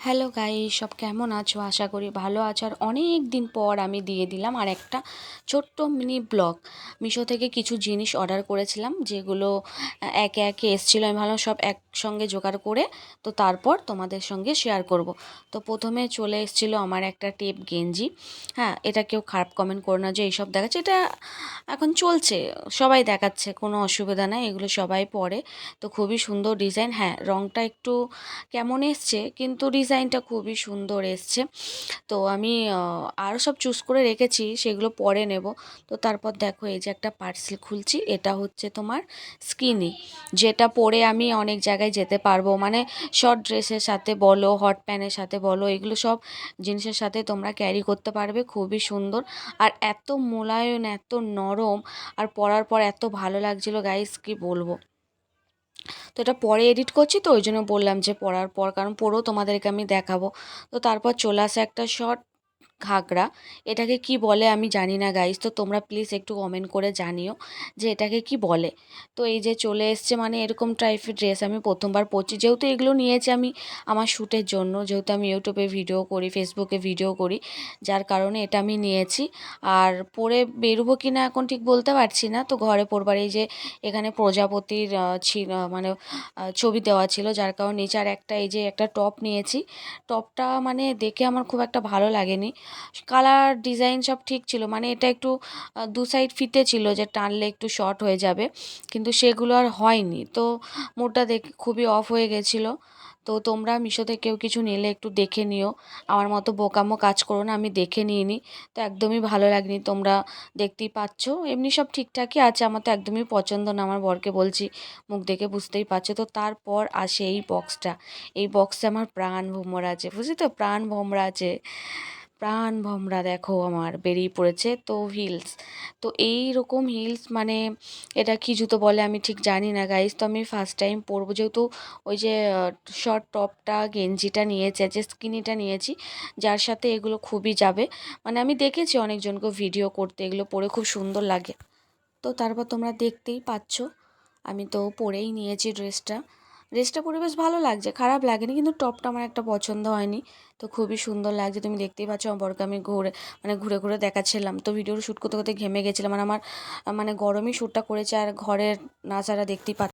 Hello guys, সব কেমন আছো? আশা করি ভালো আছো। আর অনেক দিন পর আমি দিয়ে দিলাম আর একটা ছোট্ট মিনি ব্লগ। মিশো থেকে কিছু জিনিস অর্ডার করেছিলাম, যেগুলো একে একে এসেছিলো। আমি ভাবলাম সব একসঙ্গে জোগাড় করে তো তারপর তোমাদের সঙ্গে শেয়ার করব। তো প্রথমে চলে এসেছিলো আমার একটা টেপ গেঞ্জি। হ্যাঁ, এটা কেউ খারাপ কমেন্ট করো না যে এইসব দেখাচ্ছে, এটা এখন চলছে, সবাই দেখাচ্ছে, কোনো অসুবিধা নাই, এগুলো সবাই পরে। তো খুবই সুন্দর ডিজাইন। হ্যাঁ, রঙটা একটু কেমন এসছে, কিন্তু ডিজাইনটা খুবই সুন্দর এসছে। তো আমি আরও সব চুজ করে রেখেছি, সেগুলো পরে নেব। তো তারপর দেখো, এই যে একটা পার্সেল খুলছি, এটা হচ্ছে তোমার স্কিনি, যেটা পরে আমি অনেক জায়গায় যেতে পারবো। মানে শর্ট ড্রেসের সাথে বলো, হট প্যান্টের সাথে বলো, এগুলো সব জিনিসের সাথে তোমরা ক্যারি করতে পারবে। খুবই সুন্দর আর এত মোলায়েম, এত নরম, আর পরার পর এত ভালো লাগছিলো গাইস, কি বলবো। তো এটা পরে এডিট করছি, তো ওই জন্য বললাম যে পরার পর, কারণ পরেও তোমাদেরকে আমি দেখাবো। তো তারপর চলে আসে একটা শর্ট ঘাগরা। এটাকে কি বলে আমি জানি না গাইস, তো তোমরা প্লিজ একটু কমেন্ট করে জানিও যে এটাকে কি বলে। তো এই যে চলে এসছে, মানে এরকম টাইপের ড্রেস আমি প্রথমবার পরছি, যেহেতু এগুলো নিয়েছি আমি আমার শ্যুটের জন্য, যেহেতু আমি ইউটিউবে ভিডিও করি, ফেসবুকে ভিডিও করি, যার কারণে এটা আমি নিয়েছি। আর পরে বেরোবো কি না এখন ঠিক বলতে পারছি না। তো ঘরে পরবার, এই যে এখানে প্রজাপতির ছিল, মানে ছবি দেওয়া ছিল, যার কারণে নিচে। আর একটা এই যে একটা টপ নিয়েছি। টপটা মানে দেখে আমার খুব একটা ভালো লাগেনি। কালার ডিজাইন সব ঠিক ছিল, মানে এটা একটু দু সাইড ফিতে ছিল, যে টানলে একটু শর্ট হয়ে যাবে, কিন্তু সেগুলো আর হয়নি। তো মোডটা দেখে খুবই অফ হয়ে গেছিলো। তো তোমরা মিশোতে কেউ কিছু নিলে একটু দেখে নিও, আমার মতো বোকামো কাজ করো না। আমি দেখে নিইনি, তো একদমই ভালো লাগেনি, তোমরা দেখতেই পাচ্ছ। এমনি সব ঠিকঠাকই আছে, আমার তো একদমই পছন্দ না। আমার বরকে বলছি, মুখ দেখে বুঝতেই পারছো। তো তারপর আসে এই বক্সটা। এই বক্সে আমার প্রাণ ভোমরা আছে, বুঝলি তো, প্রাণ ভোমরা আছে, প্রাণ ভোমরা দেখো আমার বেরিয়ে পড়েছে। তো হিলস, তো এই রকম হিলস, মানে এটা কি জুতো বলে আমি ঠিক জানি না গাইস। তো আমি ফার্স্ট টাইম পরবো, যেহেতু ওই যে শর্ট টপটা গেঞ্জিটা নিয়েছে, যে স্কিনিটা নিয়েছি, যার সাথে এগুলো খুবই যাবে। মানে আমি দেখেছি অনেকজনকে ভিডিও করতে, এগুলো পরে খুব সুন্দর লাগে। তো তারপর তোমরা দেখতেই পাচ্ছ, আমি তো পরেই নিয়েছি ড্রেসটা। ড্রেসটা পরে বেশ ভালো লাগছে, খারাপ লাগেনি, কিন্তু টপটা আমার একটা পছন্দ হয়নি। তো খুবই সুন্দর লাগছে, তুমি দেখতেই পাচ্ছ। আমার বরকে আমি ঘুরে ঘুরে দেখাচ্ছিলাম। তো ভিডিও শ্যুট করতে করতে ঘেমে গেছিলাম, আর আমার মানে গরমই শ্যুটটা করেছে, আর ঘরের নাচারা দেখতেই পাচ্ছ।